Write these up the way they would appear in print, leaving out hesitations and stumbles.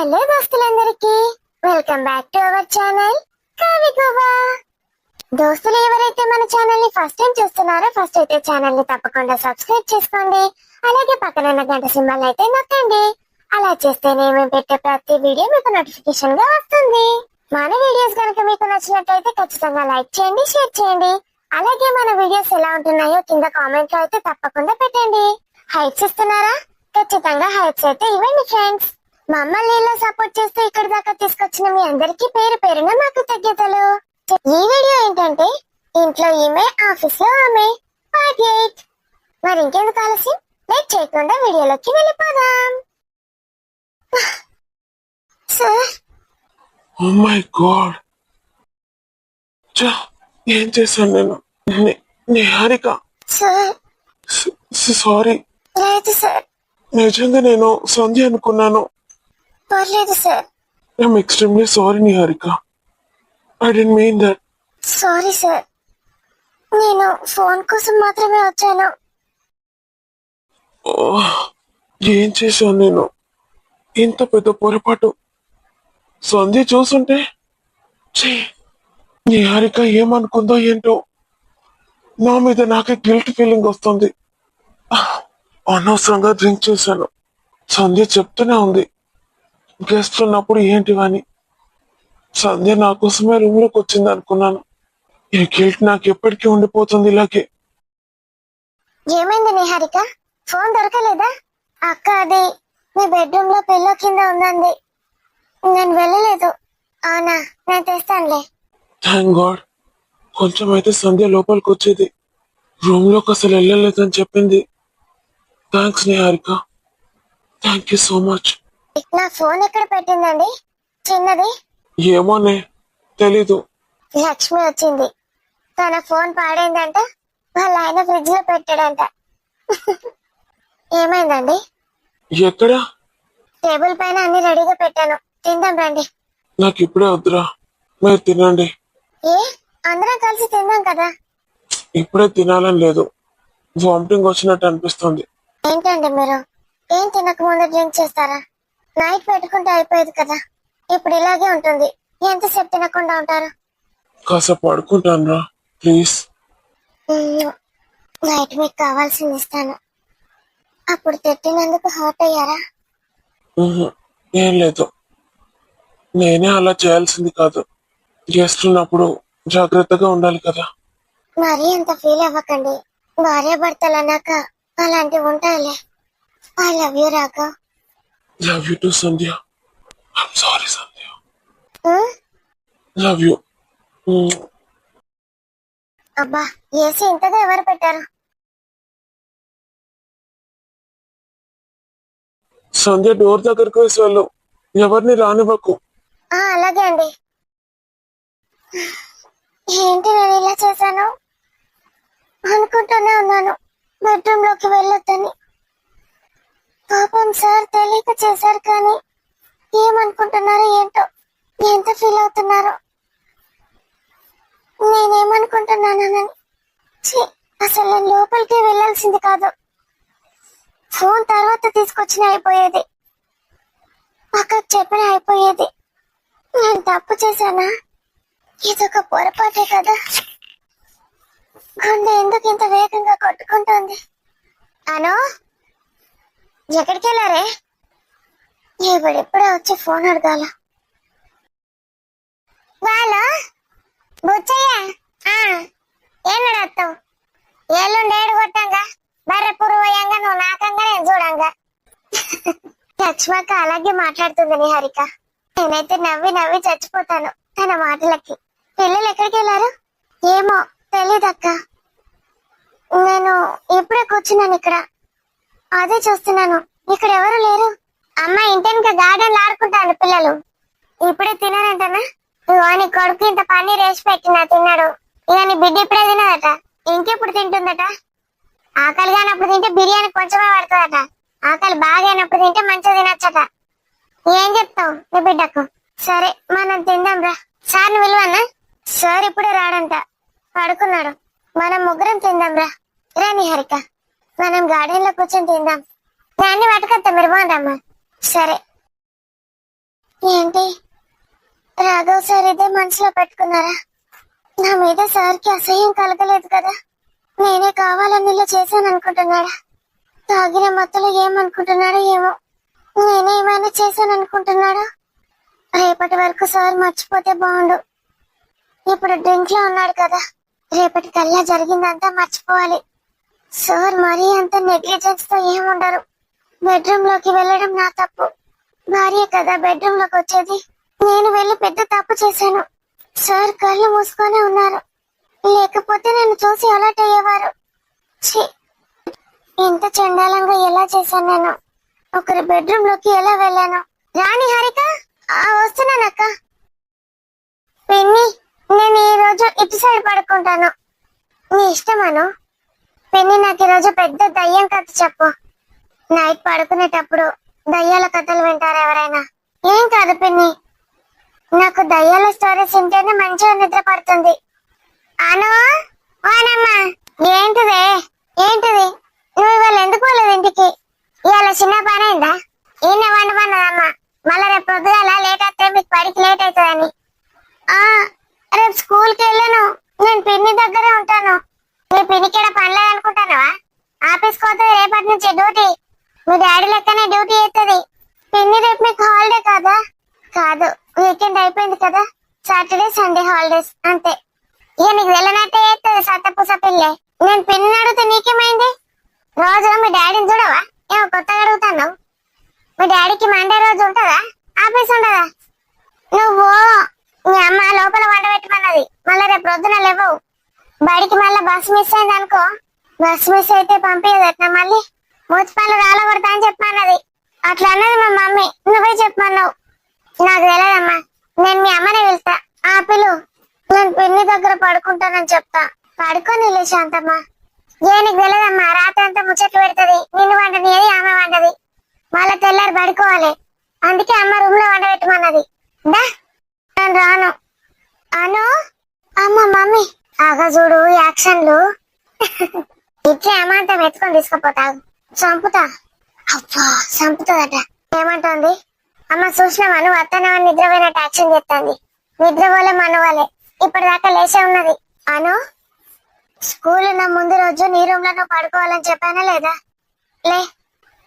Hello దోస్తులందరికీ welcome back to our channel కావి గోవా. దోస్తులు ఎవరైతే మన ఛానల్ ని ఫస్ట్ టైం చూస్తున్నారో ఫస్ట్ అయితే ఛానల్ ని తప్పకుండా సబ్స్క్రైబ్ చేసుకోండి. అలాగే పక్కన ఉన్న గంట సింబల్ అయితే నొక్కండి. అలా చేస్తేనే మేము పెట్టే ప్రతి వీడియో మీకు నోటిఫికేషన్ గా వస్తుంది. మన వీడియోస్ కనుక మీకు నచ్చినట్లయితే ఖచ్చితంగా లైక్ చేయండి, షేర్ చేయండి. అలాగే మన వీడియోస్ ఎలా ఉంటున్నాయో కింద కామెంట్ లో అయితే తప్పకుండా పెట్టండి. హైప్స్ ఇస్తున్నారా? ఖచ్చితంగా హైప్స్ అయితే ఇవ్వండి ఫ్రెండ్స్. మమ్మల్ని ఇలా సపోర్ట్ చేస్తూ ఇక్కడ దాకా తీసుకొచ్చిన మీ అందరికీ పేరు పేరున మాకు తగ్గితలు. ఈ వీడియో ఏంటంటే ఇంట్లో ఈమె ఆఫీస్ లో ఆమె పార్ట్ 8. మరి ఇంకెందుకు ఆలస్యం, లేట్ చేయకుండా వీడియోలోకి వెళ్ళిపోదాం. సార్, ఓ మై గాడ్, ఏం చేశాను నేను? Niharika, sir sorry. లేదు సార్, నిజంగా నేను సంధ్య అనుకున్నాను. పర్లేదు sir. I'm extremely sorry Niharika. I didn't mean that. Sorry sir, నేను ఫోన్ కోసం మాత్రమే వచ్చాను. ఏం చేశాను నేను? ఇంత పెద్ద పొరపాటు. సంధ్య చూసుంటే నిహారిక ఏమనుకుందో ఏంటో. నా మీద నాకే గిల్ట్ ఫీలింగ్ వస్తుంది. అనవసరంగా డ్రింక్ చేశాను. సంధ్య చెప్తూనే ఉంది గెస్ట్ ఉన్నప్పుడు ఏంటివని. సంధ్య నా కోసమే రూమ్ లోకి వచ్చింది అనుకున్నాను. ఈ గిల్ట్ నాకు ఎప్పటికీ ఉండిపోతుంది ఇలాగే. ఏమైంది నిహారిక? ఫోన్ దొరకలేదా? అక్క అది మీ బెడ్రూమ్ లో పిల్లో కింద ఉందండి. నేను వెళ్ళలేదు. అవునా, నేను తెస్తానులే. Thank God. కొంచెం అయితే సంధ్య లోపలికి వచ్చేది. రూమ్ లోకి అసలు వెళ్ళలేదని చెప్పింది. Thanks Niharika, thank you so much. నా ఫోన్ ఎక్కడ పెట్టిందండి చిన్నది? ఏమోనే, తెలీదు. లక్ష్మి వచ్చింది. తన ఫోన్ పాడైందంట, వాళ్ళ ఆయన ఫ్రిడ్జ్ లో పెట్టాడంట. ఏమైందండి? ఎక్కడ? టేబుల్ పైన అన్ని రెడీగా పెట్టాను, తిందాం రండి. నాకు ఇప్పుడే వద్దురా, మీరు తినండి. ఏ, అందరం కలిసి తిందాం కదా. ఇప్పుడే తినాలని లేదు, వామిటింగ్ వచ్చినట్టు అనిపిస్తుంది. ఏంటండి మీరు? ఏం తినక ముందు డ్రింక్ చేస్తారా? నైట్ పెట్టుకుంటే అయిపోయేది కదా. ఇప్పుడు ఇలాగే ఉంటుంది. ఎంతసేపు తినకుండా ఉంటారు? కాసేపు పడుకుంటాను రా ప్లీజ్. నైట్ మీకు కావాల్సింది ఇస్తాను. అప్పుడు తిట్టినందుకు హర్ట్ అయ్యారా? ఏం లేదు, నేనే అలా చేయాల్సింది కాదు. గెస్ట్ ఉన్నప్పుడు జాగ్రత్తగా ఉండాలి కదా. మరీ అంత ఫీల్ అవ్వకండి. భార్య భర్తలు అన్నాక అలాంటివి ఉంటాయిలే. I love you Raghav. Love you too Sandhya. I'm sorry Sandhya. Love you. అబ్బా, ఏసీ ఇంతగా ఎవరు పెట్టారు? సంధ్య డోర్ దగ్గరకు వేసి వెళ్ళు, ఎవరిని రానివ్వకు. అలాగే అండి. ఏంటి నేను ఇలా చేశాను? అనుకుంటూనే ఉన్నాను బెడ్రూమ్ లోకి వెళ్ళొద్దని. పాపం సార్ తెలియక చేశారు, కానీ ఏమనుకుంటున్నారో ఏంటో, ఎంత ఫీల్ అవుతున్నారో. నేనేమనుకుంటున్నానని. అసలు నేను లోపలికి వెళ్ళాల్సింది కాదు. ఫోన్ తర్వాత తీసుకొచ్చిన అయిపోయేది, అక్కకు చెప్పిన అయిపోయేది. నేను తప్పు చేశానా? ఇదొక పొరపాటే కదా. గుండె ఎందుకు ఇంత వేగంగా కొట్టుకుంటోంది? అను, ఎక్కడికి వెళ్ళారే? ఇప్పుడెప్పుడే వచ్చి ఫోన్ అడగాల. వాళ్ళు బుచ్చయ్య ఏనాడత్తావు? ఏళ్ళుండి ఏడు కొట్టంగా, బర్రె పురువయంగా నువ్వు నాకంగా నేను చూడంగా. లక్ష్మక్క అలాగే మాట్లాడుతుంది నిహారిక. నేనైతే నవ్వి నవ్వి చచ్చిపోతాను తన మాటలకి. పిల్లలు ఎక్కడికి వెళ్ళారు? ఏమో తెలీదక్క. నేను ఇప్పుడే కూర్చున్నాను ఇక్కడ, అదే చూస్తున్నాను. ఇక్కడ ఎవరు లేరు. అమ్మ ఇంటెనక గార్డెన్ ఆడుకుంటాను పిల్లలు. ఇప్పుడే తినారంటనా? నీ కొడుకు ఇంత పన్నీర్ వేసి పెట్టినా తిన్నాడు. ఇక నీ బిడ్డ ఇప్పుడే తినదట, ఇంకెప్పుడు తింటుందట. ఆకలి కానప్పుడు తింటే బిర్యానీ కొంచెమే పడుతుందట. ఆకలి బాగా అయినప్పుడు తింటే మంచిగా తినచ్చట. ఏం చెప్తావు నీ బిడ్డకు? సరే మనం తిందాం రా. సార్ని విలువన్నా? సార్ ఇప్పుడే రాడంట, పడుకున్నాడు. మనం ముగ్గురం తిందాం రా. రా నిహారిక, మనం గార్డెన్ లో కూర్చొని తిందాం. దాన్ని పట్టుకొస్తా, మీరు బాగుండమ్మా. సరే. ఏంటి రాఘవ్ సార్ ఇదే మనసులో పెట్టుకున్నారా? నా మీద సార్కి అసహ్యం కలగలేదు కదా? నేనే కావాలని ఇలా చేశాను అనుకుంటున్నాడా? తాగిన మత్తులో ఏమనుకుంటున్నాడో ఏమో. నేనే ఏమైనా చేశాను అనుకుంటున్నాడా? రేపటి వరకు సార్ మర్చిపోతే బాగుండు. ఇప్పుడు డ్రింక్ లో ఉన్నాడు కదా, రేపటి కల్లా జరిగిందంతా మర్చిపోవాలి. సార్ మరీ అంత నెగ్లిజెన్స్ తో ఏముండరు. బెడ్రూమ్ లోకి వెళ్ళడం నా తప్పు. భార్య కదా బెడ్రూమ్ లోకి వచ్చేది. నేను వెళ్ళి పెద్ద తప్పు చేశాను. సార్ కళ్ళు మూసుకొని ఉన్నారు, లేకపోతే నన్ను చూసి అలర్ట్ అయ్యేవారు. ఛీ, ఇంత చండాలంగా ఎలా చేశాను నేను? ఒకరి బెడ్రూమ్ లోకి ఎలా వెళ్ళాను? రాణి హారిక, వస్తున్నానక్క. పిన్ని, నేను ఈ రోజు ఇటు సైడ్ పడుకుంటాను. నీ ఇష్టమను. పిన్ని, నాకు ఈ రోజు పెద్ద దయ్యం కథ చెప్పు. నైట్ పడుకునేటప్పుడు దయ్యాల కథలు వింటారు ఎవరైనా? ఏం కాదు పిన్ని, నాకు దయ్యాల స్టోరీస్ వింటేనే మంచిగా నిద్ర పడుతుంది. అను, ఓనమ్మా. ఏంటిదే? ఏంటిది? నువ్వు ఇవాళ ఎందుకు పోలేదు ఇంటికి? ఇవాళ చిన్న పని అయిందా? ఈయన వండమన్నదమ్మా. మళ్ళా రేపు పొద్దుగాల లేట్ అయితే మీకు పడికి లేట్ అవుతుందని. రేపు స్కూల్ కి వెళ్ళాను. నేను పిన్ని దగ్గరే ఉంటాను. నీ పిన్నికిడ పనిలేదు అనుకుంటానవా? ఆఫీస్కి పోతుంది రేపటి నుంచి డ్యూటీ. మీ డాడీ లెక్కనే డ్యూటీ అవుతుంది. పిన్ని రేపు మీకు హాలిడే కాదా? కాదు, వీకెండ్ అయిపోయింది కదా. సాటర్డే సండే హాలిడేస్ అంతే. ఇక నీకు వెళ్ళనట్టే అవుతుంది సత్తపూస పిల్లే. నేను పిన్ని అడిగితే నీకేమైంది? రోజు మీ డాడీని చూడవా? ఏమో కొత్తగా అడుగుతాను. మీ డాడీకి మండే రోజు ఉంటదా? ఆఫీస్ ఉండదా? నువ్వు మీ అమ్మ లోపల వంట పెట్టమన్నది. మళ్ళీ రేపు ప్రొద్దున లేవవు. బడికి మళ్ళీ బస్సు మిస్ అయింది అనుకో. బస్సు మిస్ అయితే పంపించదట్నా మళ్ళీ? మూతిపళ్ళు రాలగొడతా అని చెప్పమన్నది. అట్లా అన్నది మా మమ్మీ. నువ్వే చెప్పమన్నావు. నాకు తెలియదమ్మా. నేను మీ అమ్మనే వెళ్తా. ఆ పిలు, నేను పిన్ని దగ్గర పడుకుంటానని చెప్తా. పడుకొని లే శాంతమ్మ. నీకు తెలియదమ్మా, రాత్రి అంతా ముచ్చట్లు పెడుతుంది. నిన్ను వంటది ఆమె వంటది. మళ్ళా తెల్లారి పడుకోవాలి. అందుకే అమ్మ రూమ్ లో వంట పెట్టమన్నది. దా, నేను రాను. అను, అమ్మ మమ్మీ. ఆగా చూడు యాక్షన్లు. ఇట్లా ఏమంటాం ఎత్తుకొని తీసుకుపోతావు. చంపుతా. అబ్బా, చంపుతుందట. ఏమంటోంది? అమ్మ చూసినావా? నువ్వు అత్తనవని నిద్రపోయినట్టు యాక్షన్ చేస్తుంది. నిద్రపోలే మనవాలే. ఇప్పటిదాకా లేచే ఉన్నది. అను, స్కూల్ ఉన్న ముందు రోజు నీ రూమ్ లో నువ్వు పడుకోవాలని చెప్పానా లేదా? లే,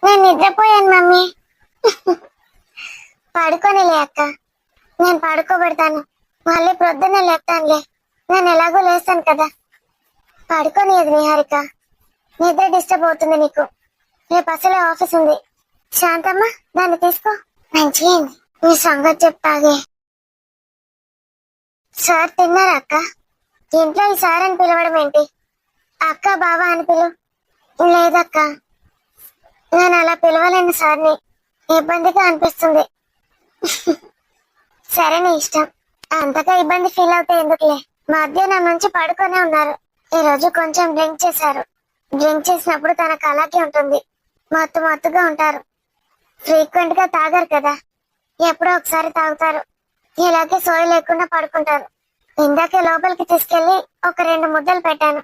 నేను నిద్రపోయాను మమ్మీ. పడుకోనిలే అక్క, నేను పడుకోబెడతాను. మళ్ళీ ప్రొద్దునే లేపుతానులే. నేను ఎలాగో లేస్తాను కదా. పడుకోనియదు నిహారిక. నిద్ర డిస్టర్బ్ అవుతుంది నీకు. రేపు అసలే ఆఫీస్ ఉంది. శాంతమ్మ, దాన్ని తీసుకో. మంచిగా నీ సంగతి చెప్తాగే. సార్ తిన్నారా అక్క? ఇంట్లో ఈ సార్ అని పిలవడం ఏంటి? అక్క బావా అని పిలు. లేదక్క, నేను అలా పిలవలేను సార్ని. ఇబ్బందిగా అనిపిస్తుంది. సరే నీ ఇష్టం. అంతగా ఇబ్బంది ఫీల్ అవుతే ఎందుకులే. మధ్యాహ్నం నుంచి పడుకొనే ఉన్నారు. ఈ రోజు కొంచెం డ్రింక్ చేశారు. డ్రింక్ చేసినప్పుడు తనకు అలాగే ఉంటుంది. మత్తుగా ఉంటారు. ఫ్రీక్వెంట్ గా తాగరు కదా, ఎప్పుడో ఒకసారి తాగుతారు. ఇలాగే సోయి లేకుండా పడుకుంటారు. ఇందాకే లోపలికి తీసుకెళ్లి ఒక 2 ముద్దలు పెట్టాను.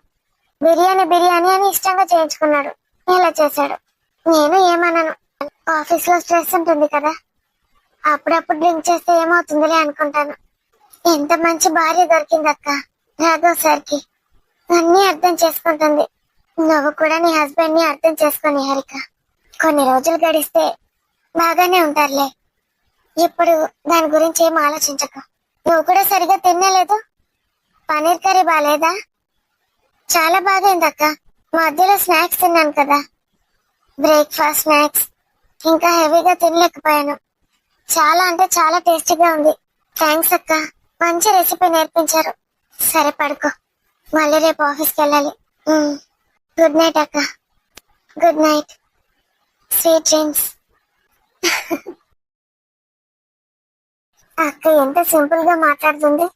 బిర్యానీ అని ఇష్టంగా చేయించుకున్నాడు. ఇలా చేశాడు. నేను ఏమన్నాను, ఆఫీస్ లో స్ట్రెస్ ఉంటుంది కదా, అప్పుడప్పుడు డ్రింక్ చేస్తే ఏమవుతుందిలే అనుకుంటాను. ఎంత మంచి భార్య దొరికిందక్క రాఘవ్ సార్ కి. అన్నీ అర్థం చేసుకుంటుంది. నువ్వు కూడా నీ హస్బెండ్ ని అర్థం చేసుకుని హరిక. కొన్ని రోజులు గడిస్తే బాగానే ఉంటారులే. ఇప్పుడు దాని గురించి ఏం ఆలోచించకు. నువ్వు కూడా సరిగా తినలేదు. పన్నీర్ కర్రీ బాలేదా? చాలా బాగైందక్క. మధ్యలో స్నాక్స్ తిన్నాను కదా, బ్రేక్ఫాస్ట్ స్నాక్స్ ఇంకా హెవీగా తినలేకపోయాను. చాలా అంటే చాలా టేస్టీగా ఉంది. థ్యాంక్స్ అక్క, మంచి రెసిపీ నేర్పించారు. సరే పడుకో, మళ్ళీ రేపు ఆఫీస్కి వెళ్ళాలి. గుడ్ నైట్ అక్క. Good night, sweet dreams. అక్క ఎంత సింపుల్ గా మాట్లాడుతుంది.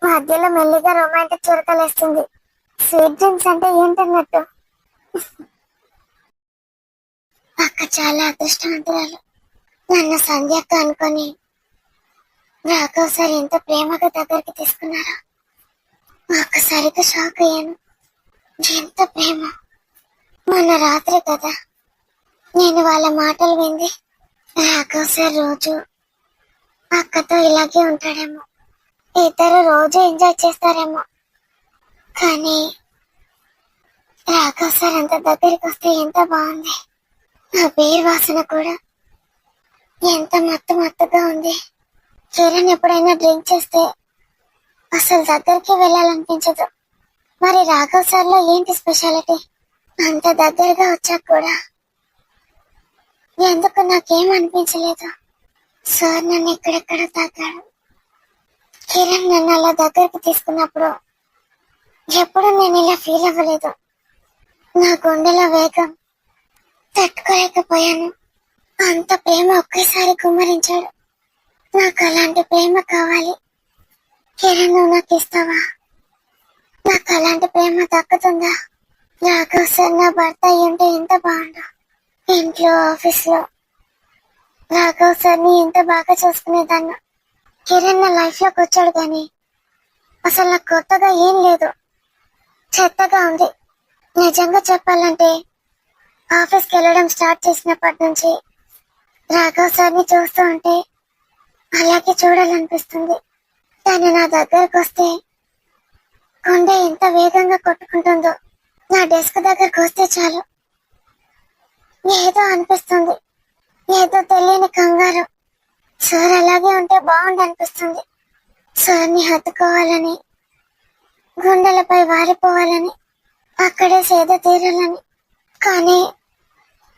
మధ్యలో మెల్లిగా రొమాంటిక్ చురకలేస్తుంది. స్వీట్ డ్రీమ్స్ అంటే ఏంటన్నట్టు. అక్క చాలా అదృష్టవంతురాలు. నన్ను సంధ్యక్క అనుకొని రాఘవ్ సార్ ఎంత ప్రేమగా దగ్గరికి తీసుకున్నారో ఒక్కసారిగా షాక్ అయ్యాను. ఎంత ప్రేమ. మొన్న రాత్రి కదా నేను వాళ్ళ మాటలు వింది. రాఘవ్ సార్ రోజు అక్కతో ఇలాగే ఉంటాడేమో, ఇద్దరు రోజు ఎంజాయ్ చేస్తారేమో. కానీ రాఘవ్ సార్ అంత దగ్గరికి వస్తే ఎంత బాగుంది. ఆ బీర్ వాసన కూడా ఎంత మత్తుగా ఉంది. కిరణ్ ఎప్పుడైనా డ్రింక్ చేస్తే అసలు దగ్గరికి వెళ్ళాలనిపించదు. మరి రాఘవ్ సార్ లో ఏంటి స్పెషాలిటీ? అంత దగ్గరగా వచ్చాక కూడా ఎందుకు నాకేం అనిపించలేదు. సార్ నన్ను ఎక్కడెక్కడ తాకాడు. కిరణ్ నన్ను అలా దగ్గరికి తీసుకున్నప్పుడు ఎప్పుడు నేను ఇలా ఫీల్ అవ్వలేదు. నా గుండెలో వేగం తట్టుకోలేకపోయాను. అంత ప్రేమ ఒకేసారి గుమ్మరించాడు. నాకు అలాంటి ప్రేమ కావాలి. కిరణ్, నువ్వు నాకు ఇస్తావా? నాకు అలాంటి ప్రేమ దక్కుతుందా? రాఘవ్ సార్ నా భర్త అయి ఉంటే ఎంత బాగుండు. ఇంట్లో, ఆఫీస్ లో రాఘవ్ సార్ని ఎంత బాగా చూసుకునేదాన్ని. కిరణ్ నా లైఫ్ లోకి వచ్చాడు కానీ అసలు నాకు కొత్తగా ఏం లేదు, చెత్తగా ఉంది. నిజంగా చెప్పాలంటే ఆఫీస్కి వెళ్ళడం స్టార్ట్ చేసినప్పటి నుంచి రాఘవ్ సార్ని చూస్తూ ఉంటే అలాగే చూడాలనిపిస్తుంది. తను నా దగ్గరకు వస్తే గుండె ఎంత వేగంగా కొట్టుకుంటుందో. నా డెస్క్ దగ్గరకు వస్తే చాలు ఏదో అనిపిస్తుంది, ఏదో తెలియని కంగారు. సార్ అలాగే ఉంటే బాగుండు అనిపిస్తుంది. సార్ని హత్తుకోవాలని, గుండెలపై వారిపోవాలని, అక్కడే సేద తీరాలని. కానీ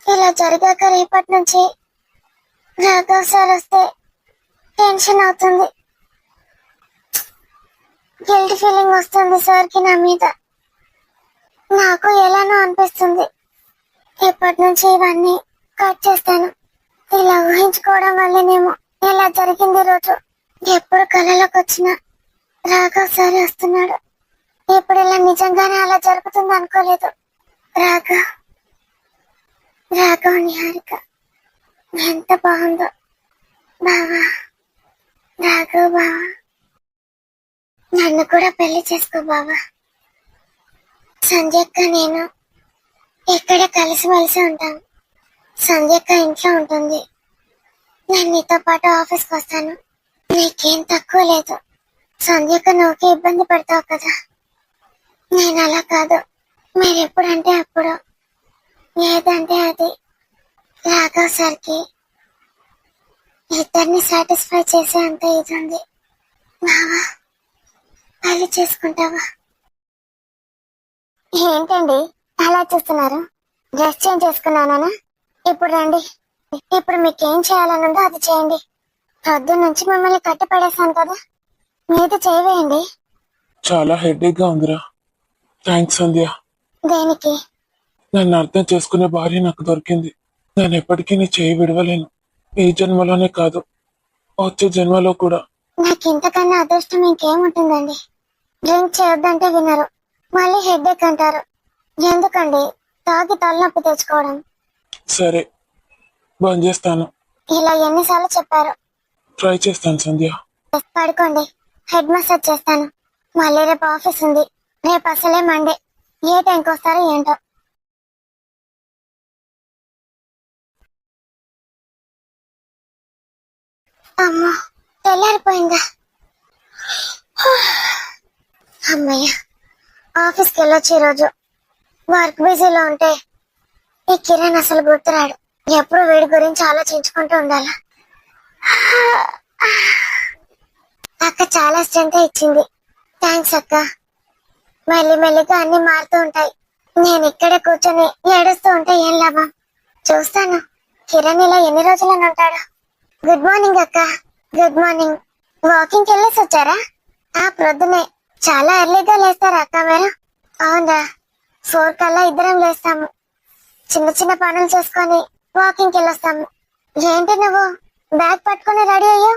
ఇలా జరిగాక రేపటి నుంచి రాఘవ్ సార్ వస్తే టెన్షన్ అవుతుంది. గిల్ట్ ఫీలింగ్ వస్తుంది సార్కి నా మీద. నాకు ఎలానో అనిపిస్తుంది. ఇప్పటి నుంచి ఇవన్నీ కట్ చేస్తాను. ఇలా ఊహించుకోవడం వల్లనేమో ఇలా జరిగింది. రోజు ఎప్పుడు కళలోకి వచ్చినా రాఘవ్ సార్ వస్తున్నాడు. ఇప్పుడు ఇలా నిజంగానే అలా జరుగుతుంది అనుకోలేదు. రాఘవ్ నిహారిక ఎంత బాగుందో. బావా, రాఘవ్ బావా, నన్ను కూడా పెళ్లి చేసుకో బావా. సంధ్యక్క నేను ఇక్కడ కలిసిమెలిసి ఉంటాం. సంధ్యక్క ఇంట్లో ఉంటుంది, నేను నీతో పాటు ఆఫీస్కి వస్తాను. నీకేం తక్కువ లేదు. సంధ్యక్క నువ్వుకి ఇబ్బంది పడతావు కదా. నేను అలా కాదు, మీరు ఎప్పుడంటే అప్పుడు, ఏదంటే అది. రాఘవ్ సార్కి ఇద్దరిని సాటిస్ఫై చేసే అంత ఇది ఉంది. బావా, పెళ్లి చేసుకుంటావా? ఏంటండి అలా చూస్తున్నారు? డ్రెస్ చేంజ్ చేసుకున్నానా? ఇప్పుడు రండి, ఇప్పుడు మీకేం చేయాలనుందో అది చేయండి. పొద్దున్న నుంచి మిమ్మల్ని కట్టి పడేశాను కదా, మీద చేయవేయండి. చాలా హెడేక్ గా ఉందిరా. థ్యాంక్స్ సంధ్య. దేనికి? నన్ను అర్థం చేసుకునే భార్య నాకు దొరికింది. నేను ఎప్పటికీ నీ చేయి విడవలేను. ఈ జన్మలోనే కాదు, వచ్చే జన్మలో కూడా. నాకు ఇంతకన్నా అదృష్టం ఇంకేముంటుందండి. డ్రింక్ చేయొద్దంటే వినరు, మళ్ళీ హెడేక్ అంటారు. ఎందుకండి తాగి తలనొప్పి తెచ్చుకోవడం? సరే, బంద్ చేస్తాను. ఇలా ఎన్నిసార్లు చెప్పారు? ట్రై చేస్తాను సంధ్య. పడుకోండి, హెడ్ మసాజ్ చేస్తాను. మళ్ళీ రేపు ఆఫీస్ ఉంది. రేపు అసలే మండే, ఏ టైంకి వస్తారో ఏంటో. అమ్మో, తెల్లారిపోయిందా? అమ్మయ్య, ఆఫీస్కి వెళ్ళొచ్చు. ఈరోజు వర్క్ బిజీలో ఉంటే ఈ కిరణ్ అసలు గుర్తురాడు. ఎప్పుడు వీడి గురించి ఆలోచించుకుంటూ ఉండాలా. అక్క చాలా స్ట్రెంత్ ఇచ్చింది. థ్యాంక్స్ అక్క. మెల్లిమెల్లిగా అన్ని మారుతూ ఉంటాయి. నేను ఇక్కడే కూర్చొని ఏడుస్తూ ఉంటే ఏం లాభం? చూస్తాను కిరణ్ ఇలా ఎన్ని రోజులని ఉంటాడు. గుడ్ మార్నింగ్ అక్క. Good morning. వాకింగ్ వెళ్ళేసి వచ్చారా? ఆ ప్రొద్దునే చాలా ఎర్లీగా లేస్తారా అక్క మీరు? అవునా, 4 కల్లా ఇద్దరం లేస్తాము. చిన్న చిన్న పనులు చేసుకొని వాకింగ్ వెళ్ళొస్తాము. ఏంటి నువ్వు బ్యాగ్ పట్టుకుని రెడీ అయ్యో?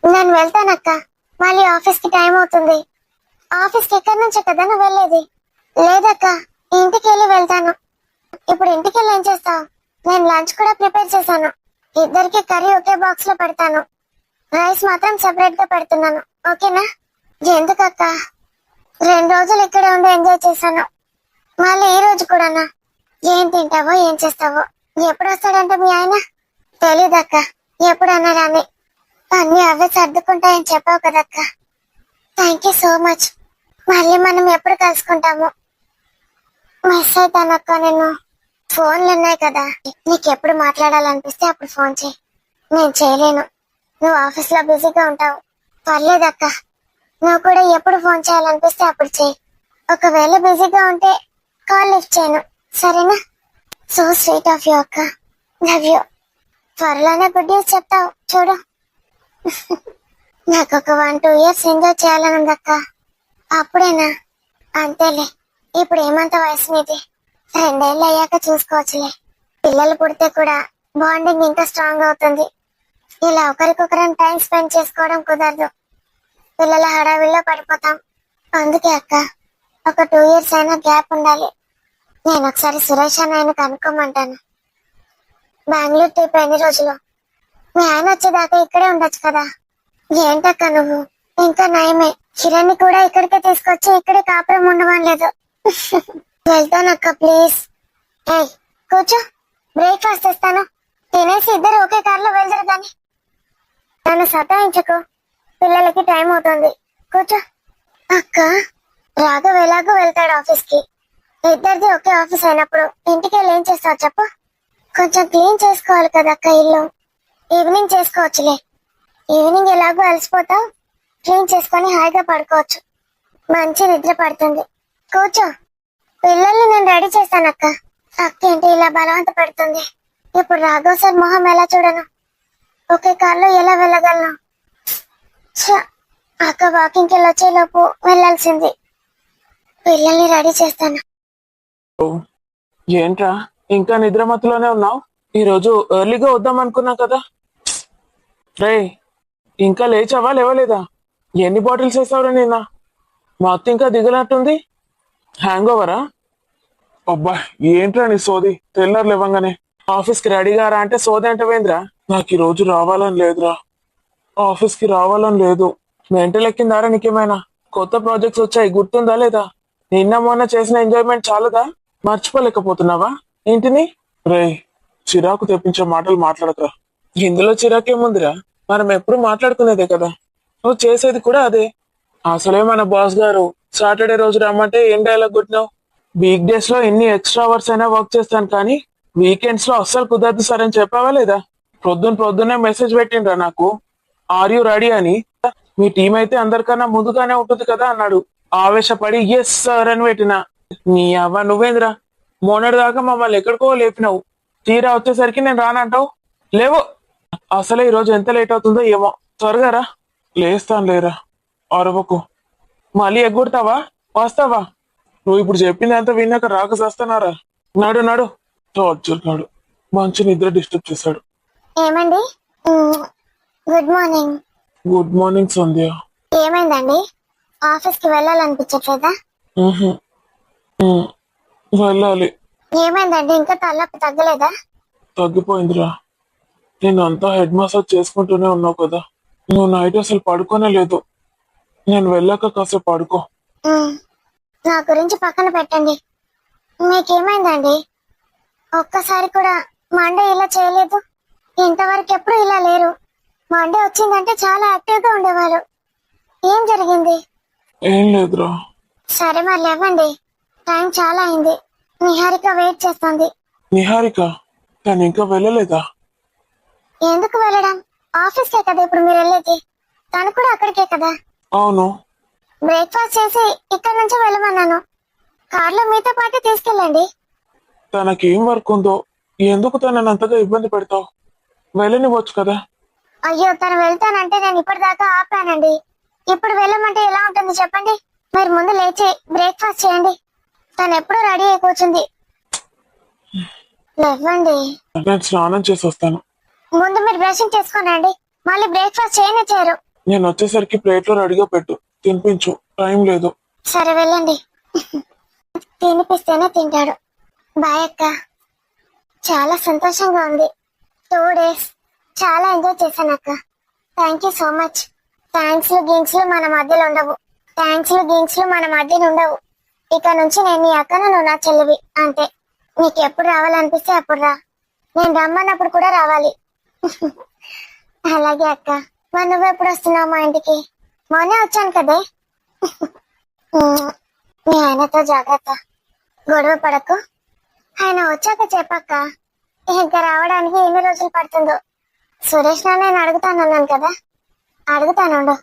నేను వెళ్తానక్క, మళ్ళీ ఆఫీస్ కి టైం అవుతుంది. ఆఫీస్ కి ఎక్కడి నుంచే కదా నువ్వు వెళ్ళేది? లేదక్క, ఇంటికి వెళ్ళి వెళ్తాను. ఇప్పుడు ఇంటికి వెళ్ళి ఏం చేస్తావు? నేను లంచ్ కూడా ప్రిపేర్ చేశాను. ఇద్దరికి కర్రీ ఒకే బాక్స్ లో పెడతాను. రైస్ మాత్రం సెపరేట్ గా పెడుతున్నాను, ఓకేనా? ఎందుకక్క, 2 రోజులు ఇక్కడే ఉండి ఎంజాయ్ చేశాను, మళ్ళీ ఈ రోజు కూడానా? ఏం తింటావో ఏం చేస్తావో? ఎప్పుడు వస్తాడంటే మీ ఆయన? తెలీదక్క, ఎప్పుడన్నా రాని. అన్ని అవే సర్దుకుంటాయని చెప్పావు కదక్క. Thank you so much. మళ్ళీ మనం ఎప్పుడు కలుసుకుంటాము? మిస్ అవుతానక్క నేను. ఫోన్లు ఉన్నాయి కదా, నీకెప్పుడు మాట్లాడాలనిపిస్తే అప్పుడు ఫోన్ చేయి. నేను చేయలేను, నువ్వు ఆఫీస్ లో బిజీగా ఉంటావు. పర్లేదక్క, నువ్వు కూడా ఎప్పుడు ఫోన్ చేయాలనిపిస్తే అప్పుడు చేయి. ఒకవేళ బిజీగా ఉంటే కాల్ లిఫ్ట్ చేయను, సరేనా? సో స్వీట్ ఆఫ్ యూ అక్క, లవ్ యూ. త్వరలోనే గుడ్ న్యూస్ చెప్తావు చూడు. నాకు ఒక 1-2 years ఎంజాయ్ చేయాలని ఉందక్క. అప్పుడేనా? అంతేలే, ఇప్పుడు ఏమంత వయసు మీది, 2 ఏళ్ళు అయ్యాక చూసుకోవచ్చులే. పిల్లలు పుడితే కూడా బాండింగ్ ఇంకా స్ట్రాంగ్ అవుతుంది. ఇలా ఒకరికొకరం టైం స్పెండ్ చేసుకోవడం కుదరదు, పిల్లల హడావిల్లో పడిపోతాం. అందుకే అక్క, ఒక 2 years అయినా గ్యాప్ ఉండాలి. నేను ఒకసారి సురేష్ అన్నయ్యను కనుక్కోమంటాను. బెంగళూరు ట్రిప్ ఎన్ని రోజులు? మీ ఆయన వచ్చేదాకా ఇక్కడే ఉండొచ్చు కదా. ఏంటక్క నువ్వు, ఇంకా నయమే, కిరణ్ కూడా ఇక్కడికే తీసుకొచ్చి ఇక్కడే కాపురం ఉండమనలేదు. వెళ్తానక్క ప్లీజ్. ఏయ్ కూర్చో, బ్రేక్ఫాస్ట్ ఇస్తాను, తినేసి ఇద్దరు ఒకే కార్లో వెళ్తారు కానీ. నన్ను సతాయించుకో, పిల్లలకి టైం అవుతుంది, కూర్చో. అక్క, రాఘవ్ ఎలాగో వెళ్తాడు ఆఫీస్ కి, ఇద్దరిది ఒకే ఆఫీస్ అయినప్పుడు ఇంటికి వెళ్ళి ఏం చేస్తావు చెప్పు? కొంచెం క్లీన్ చేసుకోవాలి కదక్క ఇల్లు. ఈవినింగ్ చేసుకోవచ్చులే, ఈవినింగ్ ఎలాగో అలసిపోతావు, క్లీన్ చేసుకొని హాయిగా పడుకోవచ్చు, మంచి నిద్ర పడుతుంది. కూర్చో, పిల్లల్ని నేను రెడీ చేస్తానక్క. అక్క ఏంటి ఇలా బలవంత పెడుతుంది? ఇప్పుడు రాఘవ్ సార్ మొహం ఎలా చూడను? ఒకే కార్లో ఎలా వెళ్ళగలను? అక్క వాకింగ్కి వెళ్ళొచ్చే లోపు వెళ్ళాల్సింది. పిల్లల్ని రెడీ చేస్తాను. ఏంట్రా ఇంకా నిద్ర మత్తులోనే ఉన్నావు? ఈ రోజు ఎర్లీగా వద్దాం అనుకున్నా కదా. రే, ఇంకా లేచావా లేవలేదా? ఎన్ని బాటిల్స్ వేసావురా నిన్న? మొత్తం ఇంకా దిగనట్టుంది. హ్యాంగ్ ఓవరా? అబ్బా ఏంట్రా నీ సోది, తెల్లారు లేవంగానే ఆఫీస్ కి రెడీగా రా అంటే సోది అంటే వేంద్రా? నాకు ఈ రోజు రావాలని లేదురా, ఆఫీస్ కి రావాలని లేదు. మెంటల్ ఎక్కిందారా నీకేమైనా? కొత్త ప్రాజెక్ట్స్ వచ్చాయి, గుర్తుందా లేదా? నిన్న మొన్న చేసిన ఎంజాయ్మెంట్ చాలదా? మర్చిపోలేకపోతున్నావా ఏంటిని? రే, చిరాకు తెప్పించే మాటలు మాట్లాడకరా. ఇందులో చిరాకేముందిరా, మనం ఎప్పుడు మాట్లాడుకునేదే కదా, నువ్వు చేసేది కూడా అదే. అసలే మన బాస్ గారు సాటర్డే రోజు రమ్మంటే ఏం డైలాగ్ కొట్టినావు? వీక్ డేస్ లో ఎన్ని ఎక్స్ట్రా అవర్స్ అయినా వర్క్ చేస్తాను కానీ వీకెండ్స్ లో అస్సలు కుదరదు సార్ అని చెప్పావా లేదా? పొద్దున్నే మెసేజ్ పెట్టిండ్రా నాకు, ఆర్ యూ రెడీ అని. మీ టీం అయితే అందరికన్నా ముందుగానే ఉంటుంది కదా అన్నాడు. ఆవేశపడి ఎస్ సార్ అని పెట్టినా. నీ అవ్వ నువ్వేంద్రా, మొన్నటి దాకా మమ్మల్ని ఎక్కడికో లేపినావు, తీరా వచ్చేసరికి నేను రానంటావు. లేవు, అసలే ఈ రోజు ఎంత లేట్ అవుతుందో ఏమో, త్వరగా రా. లేస్తాను లేరా, అరవకు. మళ్ళీ ఎగ్గొడతావా? వస్తావా? నువ్వు ఇప్పుడు చెప్పింది అంతా విన్నాక రాక చేస్తానారా. నాడు నాడు టార్చర్ నాడు, మంచి నిద్ర డిస్టర్బ్ చేశాడు. ఏమండి? Good morning. గుడ్ మార్నింగ్ సంధ్య. ఏమైందండి? ఆఫీస్ కి వెళ్ళాలనిపించట్లేదా? ఉహు, వెళ్ళాలి. ఏమైందండి? ఇంకా తలనొప్పి తగ్గలేదా? తగ్గిపోయిందిరా, నేను అంతా హెడ్ మసాజ్ చేసుకుంటూనే ఉన్నావు కదా, నువ్వు నైట్ అసలు పడుకోనే లేదు. నేను వెళ్ళాక కాసేపు పడుకో. నా గురించి పక్కన పెట్టండి, మీకేమైందండి? ఒక్కసారి కూడా మండే ఇలా చేయలేదు, ఇంతవరకు ఎప్పుడు ఇలా లేరు. మండే వచ్చిందంటే చాలా యాక్టివ్ గా ఉండేవారు. ఏం జరిగింది? ఏం లేదురా. సరే మరి లేవండి, టైం చాలా అయింది, నిహారిక వెయిట్ చేస్తుంది. నిహారిక? తను ఇంకా వెళ్ళలేదా? ఎందుకు వెళ్ళడం, ఆఫీస్ కే కదా ఇప్పుడు మీరు వెళ్ళేది, తను కూడా అక్కడికే కదా. అవును. బ్రేక్ఫాస్ట్ చేసి ఇక్కడ నుంచి వెళ్ళమన్నాను, కార్లో మీతో పాటు తీసుకెళ్ళండి. తనకేం వర్క్ ఉందో, ఎందుకు తనని అంతగా ఇబ్బంది పెడతావు? వెళ్ళనివ్వచ్చు కదా. అయ్యో, తను వెళ్తానంటే నేను ఇప్పటిదాకా ఆపానండి, ఇప్పుడు వెళ్ళమంటే ఎలా ఉంటుంది చెప్పండి? మీరు ముందు లేచి బ్రేక్ఫాస్ట్ చేయండి, తను ఎప్పుడూ రెడీ అయి కూర్చుంది. లేవండి. నేను స్నానం చేసి వస్తాను. ముందు మీరు బ్రషింగ్ చేసుకోనండి, మళ్ళీ బ్రేక్ఫాస్ట్ చేయనిచ్చారు. నేను వచ్చేసరికి ప్లేట్లో రెడీగా పెట్టు, తినిపించు, టైం లేదు. సరే వెళ్ళండి, తినిపిస్తేనే తింటాడు. బాయ్ అక్క. చాలా సంతోషంగా ఉంది, 2 days చాలా ఎంజాయ్ చేశాను అక్క. Thank you so much. Thanks లు గింక్స్ లు మన మధ్యలో ఉండవు, ఇక నుంచి నేను నీ అక్కను, నువ్వు నా చెల్లివి అంతే. నీకు ఎప్పుడు రావాలనిపిస్తే అప్పుడు రా, నేను రమ్మన్నప్పుడు కూడా రావాలి. అలాగే అక్క, మరి నువ్వెప్పుడు వస్తున్నావు మా ఇంటికి? మొన్నే వచ్చాను కదే. మీ ఆయనతో జాగ్రత్త, గొడవ పడకు. ఆయన వచ్చాక చెప్పక్క, ఇంకా రావడానికి ఎన్ని రోజులు పడుతుందో. సురేష్ నా నేను అడుగుతానన్నాను కదా, అడుగుతానుండు.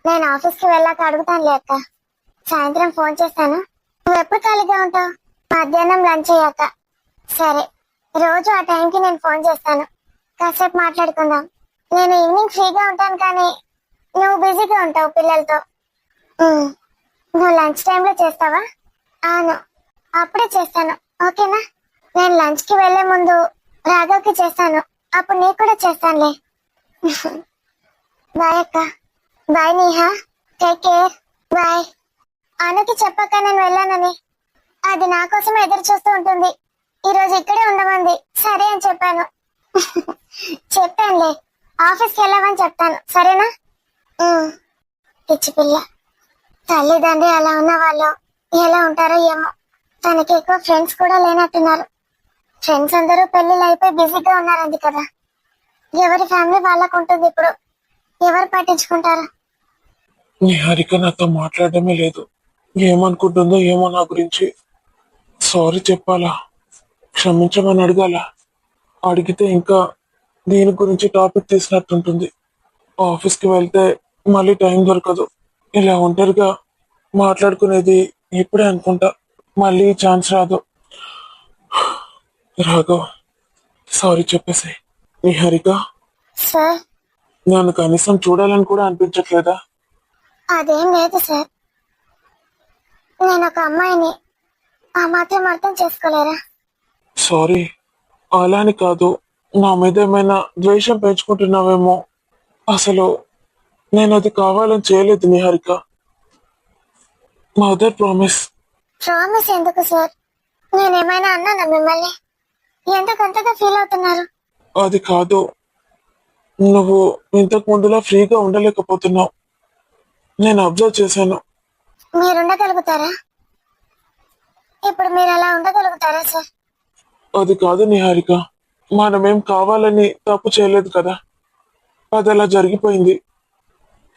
నేను ఆఫీస్కి వెళ్ళాక అడుగుతానులే అక్క. సాయంత్రం ఫోన్ చేస్తాను. నువ్వు ఎప్పుడు ఖాళీగా ఉంటావు? మధ్యాహ్నం లంచ్ అయ్యాక. సరే, రోజు ఆ టైంకి నేను ఫోన్ చేస్తాను, కాసేపు మాట్లాడుకుందాం. నేను ఈవినింగ్ ఫ్రీగా ఉంటాను, కానీ నువ్వు బిజీగా ఉంటావు పిల్లలతో. నువ్వు లంచ్ టైంలో చేస్తావా? అవును, అప్పుడే చేస్తాను, ఓకేనా? నేను లంచ్ కి వెళ్లే ముందు రాఘవ్కి చేస్తాను, అప్పుడు నీకు కూడా చేస్తానులే. బాయ్ అక్క. Bye Neha, take care. Bye. అనుకి చెప్పాక నేను వెళ్ళానని, అది నా కోసం ఎదురు చూస్తూ ఉంటుంది. ఈ రోజు ఇక్కడే ఉండమంది, సరే అని చెప్పాను. చెప్పానులే, ఆఫీస్కి వెళ్ళావని చెప్తాను, సరేనా? పిచ్చి పిల్ల. తల్లిదండ్రి అలా ఉన్న వాళ్ళు ఎలా ఉంటారో ఏమో. తనకి ఎక్కువ ఫ్రెండ్స్ కూడా లేనట్టున్నారు. ఫ్రెండ్స్ అందరూ పెళ్లిళ్ళు అయిపోయి బిజీగా ఉన్నారంది కదా. ఎవరి ఫ్యామిలీ వాళ్ళకు ఉంటుంది ఇప్పుడు, ఎవరు పట్టించుకుంటారు? నిహారిక నాతో మాట్లాడడమే లేదు. ఏమనుకుంటుందో ఏమో నా గురించి. సారీ చెప్పాలా, క్షమించమని అడగాల? అడిగితే ఇంకా దీని గురించి టాపిక్ తీసినట్టుంటుంది. ఆఫీస్కి వెళ్తే మళ్ళీ టైం దొరకదు. ఇలా ఒంటరిగా మాట్లాడుకునేది ఇప్పుడే అనుకుంటా, మళ్ళీ ఛాన్స్ రాదు. రాఘవ్, సారీ చెప్పేసి. నిహారిక, సార్, నన్ను కనీసం చూడాలని కూడా అనిపించట్లేదా? అదేం లేదు సార్. నేను ఒక అమ్మాయిని, ఆ మాత్రం అర్థం చేసుకోలేరా? సారీ, అలాని కాదు. నా మీద ఏమైనా ద్వేషం పెంచుకుంటున్నావేమో. అసలు నేను అది కావాలని చేయలేదు నిహారిక. Mother promise. ప్రామిస్ ఎందుకు సార్? నేనేమైనా అన్నానా మిమ్మల్ని? ఎందుకు అంతగా ఫీల్ అవుతున్నారు? అది కాదు, నువ్వు ఇంతకు ముందులా ఫ్రీగా ఉండలేకపోతున్నావు. నేను అబ్జర్వ్ చేశాను. మీరు ఉండగలుగుతారా? ఇప్పుడు మీరు అలా ఉండగలుగుతారా సార్? అది కాదు నిహారిక, మనమేం కావాలని తప్పు చేయలేదు కదా. అది అలా జరిగిపోయింది.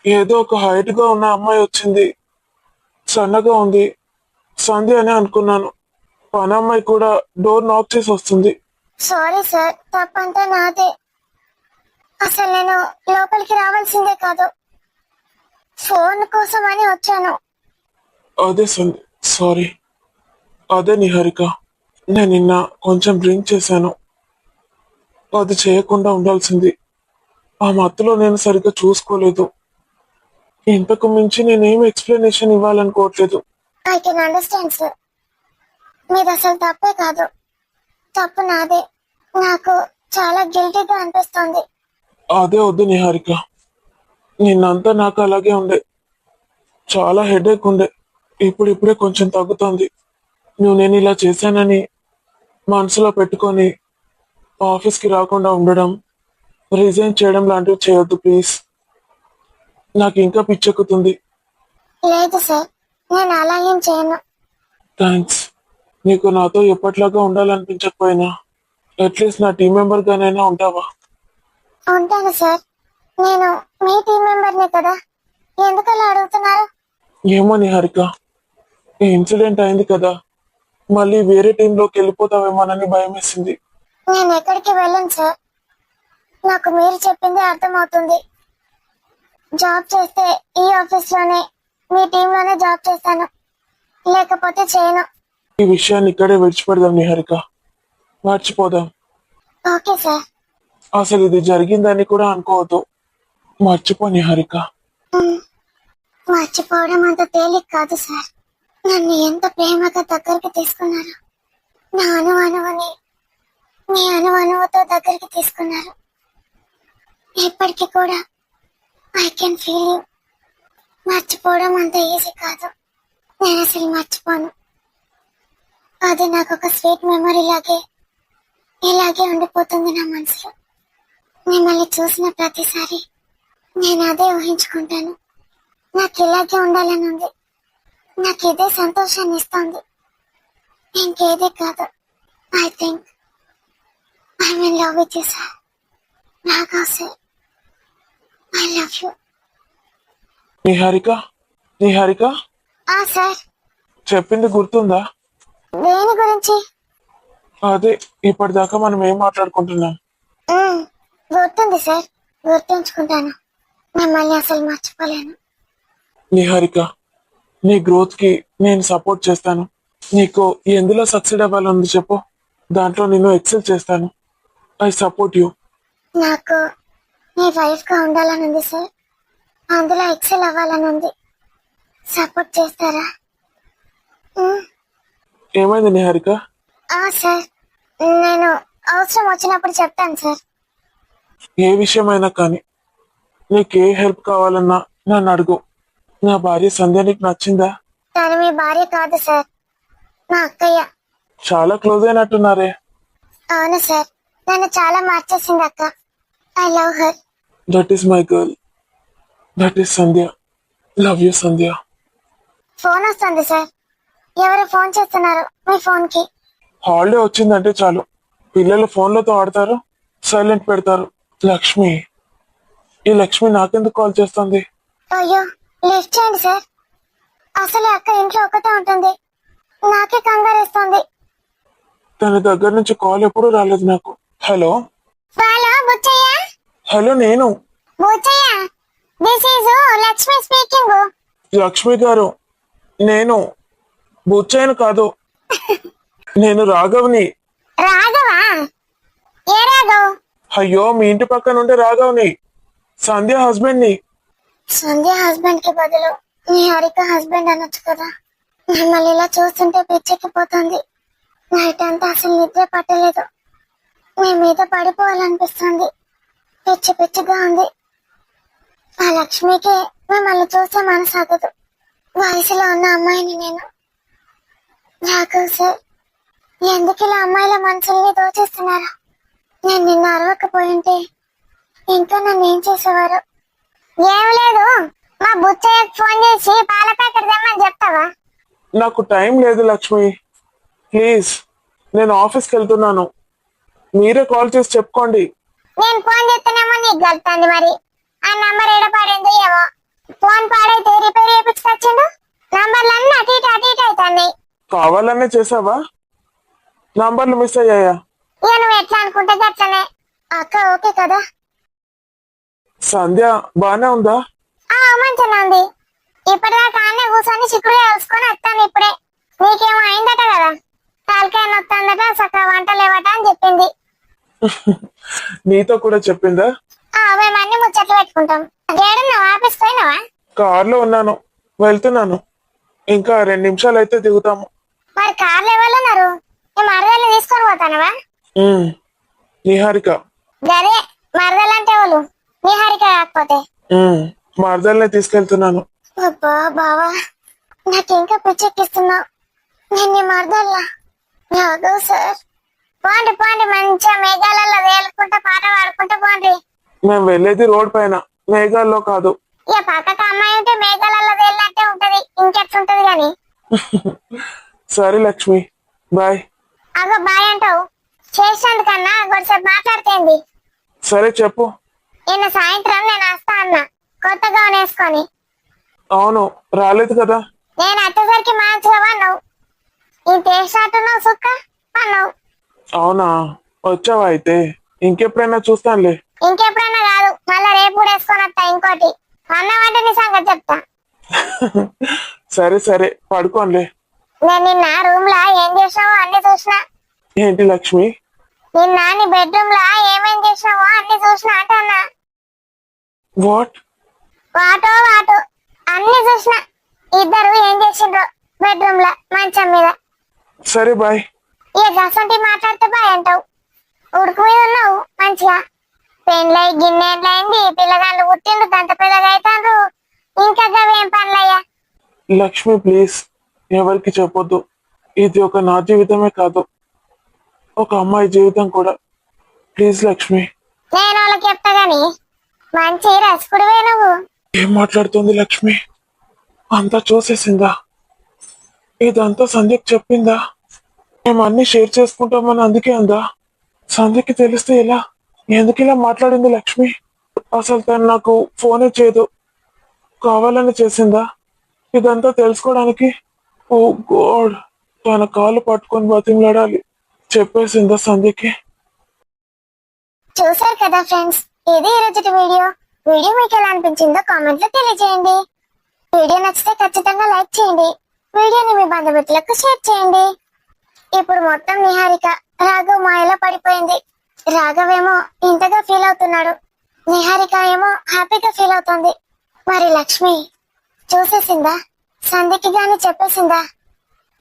ఏదో ఒక హైట్ గా ఉన్న అమ్మాయి వచ్చింది, సన్నగా ఉంది, సంధ్య అని అనుకున్నాను. పని అమ్మాయి కూడా డోర్ నాక్ చేసి వస్తుంది. సారీ సార్, తప్పంతా నాదే. అసలు నేను లోపలికి రావాల్సిందే కాదు, ఫోన్ కోసం అని వచ్చాను. అదే సంధ్య, సారీ. అదే నిహారిక, నేను నిన్న కొంచెం డ్రింక్ చేశాను. అది చేయకుండా ఉండాల్సింది. ఆ మత్తులో నేను సరిగ్గా చూసుకోలేదు. ఇంతకు మించి నేనేం ఎక్స్ప్లెనేషన్ ఇవ్వాలనుకోవట్లేదు. I can understand sir. మీది అసలు తప్పే కాదు, తప్పు నాదే. నాకు చాలా గిల్టీగా అనిపిస్తుంది. అదే వద్దు నిహారిక, నిన్నంతా నాకు అలాగే ఉండే. చాలా హెడేక్ ఉండే. ఇప్పుడిప్పుడే కొంచెం తగ్గుతోంది. నేను ఇలా చేశానని మనసులో పెట్టుకొని ఆఫీస్కి రాకుండా ఉండడం, రిజైన్ చేయడం లాంటివి చేయొద్దు ప్లీజ్. నాకు ఇంకా పిచ్చెక్కుతుంది. లేదు సార్, నేను అలా ఏం చేయను. థ్యాంక్స్. నీకు నాతో ఎప్పట్లాగా ఉండాలనిపించకపోయినా అట్లీస్ట్ నా టీం మెంబర్ గానైనా ఉంటావా? ఉంటాను సార్, నేను మీ టీం మెంబర్నే కదా. ఎందుకు అలా అడుగుతున్నారు? ఏమో నిహారిక, ఈ ఇన్సిడెంట్ అయింది కదా, మళ్ళీ వేరే టీంలోకి వెళ్ళిపోతావేమోనని భయం వేసింది. నేను ఎక్కడికి వెళ్ళను సార్. నాకు మీరు చెప్పింది అర్థమవుతుంది. జాబ్ చేస్తే ఈ ఆఫీస్ లోనే, మీ టీంలోనే జాబ్ చేస్తాను, లేకపోతే చేయను. ఈ విషయాన్ని ఇక్కడే విడిచిపెడదాం నిహారిక, మర్చిపోదాం. Okay sir. అసలు ఇది జరిగిందని కూడా అనుకోవద్దు. మర్చిపో నిహారిక. మర్చిపోవడం అంత తేలిక కాదు సార్. నన్ను ఎంత ప్రేమగా దగ్గరికి తీసుకున్నారు. నా అణువణువుని మీ అణువణువుతో దగ్గరికి తీసుకున్నారు. ఇప్పటికీ కూడా ఐ కెన్ ఫీల్ యూ. మర్చిపోవడం అంత ఈజీ కాదు. నేను అసలు మర్చిపోను. అది నాకు ఒక స్వీట్ మెమరీ లాగే ఇలాగే ఉండిపోతుంది నా మనసులో. మిమ్మల్ని చూసిన ప్రతిసారి నేను అదే ఊహించుకుంటాను. నాకు ఇలాగే ఉండాలని ఉంది. నాకు ఇదే సంతోషాన్ని ఇస్తుంది, ఇంకేదే కాదు. I think I will love with you sir. Raghav sir. I love you. Niharika, Niharika sir. చెప్పింది గుర్తుందా? దేని గురించి? అదే ఇప్పటిదాకా మనం ఏం మాట్లాడుకుంటున్నాం. గుర్తుంది సార్, గుర్తుంచుకుంటాను. మిమ్మల్ని అసలు మర్చిపోలేను. నిహారిక, నీ గ్రోత్ కి నేను సపోర్ట్ చేస్తాను. నీకు ఎందులో సక్సెడ్ అవ్వాలని చెప్పు, దాంట్లో నేను ఎక్సెల్ చేస్తాను. I support you. నాకు మీ వైఫ్ గా ఉండాలని ఉంది సార్, అందులో ఎక్సెల్ అవ్వాలని ఉంది. సపోర్ట్ చేస్తారా? ఏమైంది నిహారిక? సార్, నేను అవసరం వచ్చినప్పుడు చెప్తాను సార్. ఏ విషయమైనా కానీ నీకు ఏ హెల్ప్ కావాలన్నా నన్ను అడుగు. నా భార్య సంధ్య నీకు నచ్చిందా? తను మీ భార్య కాదు సార్, మా అక్కయ్య. చాలా క్లోజ్ అయినట్టున్నారే. అవును సార్, నన్ను చాలా మార్చేసింది అక్క. I love her. That is my girl. That is Sandhya. Love you Sandhya. Phone వస్తుంది సార్. ఎవరు ఫోన్ చేస్తున్నారు మీ ఫోన్ కి? హాలిడే వచ్చిందంటే చాలు పిల్లలు ఫోన్లతో ఆడతారు, సైలెంట్ పెడతారు. లక్ష్మి, ఈ లక్ష్మి నాకెందుకు కాల్ చేస్తుంది? అయ్యో, లిఫ్ట్ చేయండి సార్. అసలు అక్క ఇంట్లో ఒక్కతే ఉంటుంది, నాకే కంగారేస్తుంది. తన దగ్గర నుంచి కాల్ ఎప్పుడూ రాలేదు నాకు. Hello hello Buchaiah. హలో, నేను Buchaiah, this is Lakshmi speaking. Lakshmi garu, నేను బుచ్చయ్యను కాదు, నేను రాఘవ్ని. రాఘవా? ఏ రాఘవ్? అయ్యో, మీ ఇంటి పక్కన ఉండే రాఘవ్ని, సంధ్య హస్బెండ్ ని. సంధ్య హస్బెండ్ కి బదులు నిహారిక హస్బెండ్ అనొచ్చు కదా. మిమ్మల్ని ఇలా చూస్తుంటే పిచ్చెక్కిపోతుంది. నైట్ అంతా అసలు నిద్ర పట్టలేదు. మీ మీద పడిపోవాలనిపిస్తుంది. పిచ్చి పిచ్చిగా ఉంది. ఆ లక్ష్మికి మిమ్మల్ని చూస్తే మనసాగదు. వయసులో ఉన్న అమ్మాయిని నేను. రాఘవ్ సార్, ఎందుకు ఇలా అమ్మాయిల మనసుల్ని దోచేస్తున్నారు? నేను నిన్న అరవకపోయింటే ఇంకా నన్ను ఏం చేసేవారు? ఏం లేదు, మా బుచ్చయ్యకు ఫోన్ చేసి పాల ప్యాకెట్ తెమ్మని చెప్తావా? నాకు టైం లేదు లక్ష్మి, ప్లీజ్. నేను ఆఫీస్కి వెళ్తున్నాను, మీరే కాల్ చేసి చెప్పుకోండి. నేను ఫోన్ చేస్తున్నామో నీకు గలుతుంది మరి. ఆ నంబర్ ఏడ పడిందో ఏమో. Phone పాడైతే repair చేయించుకొచ్చిండు. నంబర్లన్నీ అటు ఇటు అవుతున్నాయి. కావాలనే చేసావా? నంబర్లు మిస్ అయ్యాయా? ఇక నువ్వు ఎట్లా అనుకుంటే అట్లనే. అక్క ఓకే కదా? సంధ్య బానే ఉందా? మంచిగా ఉంది. ఇప్పటిదాకా అన్నీ కూర్చొని చిక్కుడు కలుసుకొని వస్తాను ఇప్పుడే. నీకేమో అయిందట కదా, తలకాయ నొత్తందట, సక్క వంట లేవట అని చెప్పింది. నీతో కూడా చెప్పిందా? మేము అన్ని ముచ్చట్లు పెట్టుకుంటాం. ఏడున్నావు? ఆఫీస్ పోయినావా? కార్లో ఉన్నాను, వెళ్తున్నాను. ఇంకా 2 నిమిషాలు అయితే దిగుతాము. మరి కార్లు ఎవరు ఉన్నారు? నీ మరదల్ని తీసుకొని పోతానవా? నిహారిక. గదే, మరదలంటే వాళ్ళు నిహారిక కాకపోతే. మరదల్ని తీసుకెళ్తున్నాను. అబ్బా బావా, నాకు ఇంకా పిచ్చెక్కిస్తున్నావు. నేను నీ మరదల్లా? రాఘవ్ సార్, పోండి పోండి, మంచిగా మేఘాలలో వేలుకుంటా పాట పాడుకుంటా పోండి. మేము వెళ్ళేది రోడ్ పైన, మేఘాల్లో కాదు. ఇక పక్కకు అమ్మాయి ఉంటే మేఘాలలో వేలినట్టే ఉంటది, ఇంకెట్లుంటది గాని. సరే లక్ష్మి, బాయ్. అగో బాయ్ అంటావు, చేసినందుకన్నా కొంచెంసేపు మాట్లాడుతేంది. సరే చెప్పు. నిన్న సాయంత్రం నేను వస్తా అన్నా, కొత్త గౌన్ వేసుకొని. అవును, రాలేదు కదా. నేను వచ్చేసరికి మంచిగా అన్నావు. ఈ చేసినట్టున్నావు సుక్క అన్నావు. అవునా, వచ్చావా అయితే? ఇంకెప్పుడైనా చూస్తానులే. ఇంకెప్పుడైనా కాదు, మళ్ళా రేపు కూడా వేసుకొని వస్తా ఇంకోటి. అన్నమాట నీ సంగతి చెప్తా. సరే సరే, పడుకోనులే. నేను నిన్న రూమ్ లా ఏం చేసినావో అన్ని చూసినా. ఏంటి లక్ష్మి? నిన్న నీ బెడ్రూమ్ లా ఏమేం చేసినావో అన్ని చూసినా అంటన్నా. వాట్? వాటో వాటో అన్ని చూసినా. ఇద్దరు ఏం చేసిండ్రో బెడ్రూమ్ లా మంచం మీద. సరే బాయ్. ఇక గసంటి మాట్లాడితే బాయ్ అంటావు. ఉడుకు మీద ఉన్నావు మంచిగా. పెళ్ళై గిన్నెండ్లైంది, పిల్లగాళ్ళు పుట్టిండ్రు, గంట పెద్దగా అవుతాండ్రు. ఇంకా గవేం పనులయ్యా? లక్ష్మి ప్లీజ్, ఎవరికి చెప్పొద్దు. ఇది ఒక నా జీవితమే కాదు, ఒక అమ్మాయి జీవితం కూడా. ప్లీజ్ లక్ష్మి. నేను వాళ్ళకి చెప్తా గాని, మంచి రసకుడివే నువ్వు. ఏం మాట్లాడుతుంది లక్ష్మి? అంతా చూసేసిందా? ఇదంతా సంధ్యకి చెప్పిందా? మేము అన్ని షేర్ చేసుకుంటామని అందుకే అందా? సంధ్యకి తెలిస్తే ఎలా? ఎందుకు ఇలా మాట్లాడింది లక్ష్మి? అసలు తను నాకు ఫోనే చేయదు, కావాలని చేసిందా ఇదంతా తెలుసుకోవడానికి? ఓ గాడ్, తన కాళ్ళు పట్టుకొని బతిమలాడాలి. చెప్పేసిందా సంధ్యకి? చూసారు కదా ఫ్రెండ్స్, ఇది ఈరోజు వీడియో. వీడియో మీకు ఎలా అనిపించిందో కామెంట్ లో తెలియజేయండి. వీడియో నచ్చితే ఖచ్చితంగా లైక్ చేయండి. వీడియోని మీ బంధుమిత్రులకు షేర్ చేయండి. ఇప్పుడు మొత్తం నిహారిక రాఘవ్ మాయలో పడిపోయింది. రాఘవ్ ఏమో ఇంతగా ఫీల్ అవుతున్నాడు, నిహారిక ఏమో హ్యాపీగా ఫీల్ అవుతుంది. మరి లక్ష్మి చూసేసిందా? సంధ్యకి గాని చెప్పేసిందా?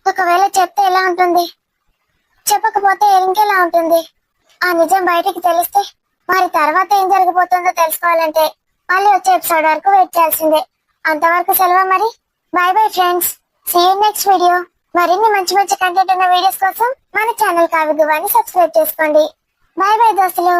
ఒకవేళ చెప్తే ఎలా ఉంటుంది, చెప్పకపోతే ఇంకెలా ఉంటుంది? ఆ నిజం బయటికి తెలిస్తే మరి తర్వాత ఏం జరగబోతుందో తెలుసుకోవాలంటే మళ్ళీ వచ్చే ఎపిసోడ్ వరకు వెయిట్ చేయాల్సిందే. అంతవరకు సెలవు మరి. Bye bye friends, see you next video. మరిన్ని మంచి మంచి కంటెంట్ ఉన్న వీడియోస్ కోసం మన ఛానల్ కావిగువాని సబ్స్క్రైబ్ చేసుకోండి. బై బై దోస్తులు.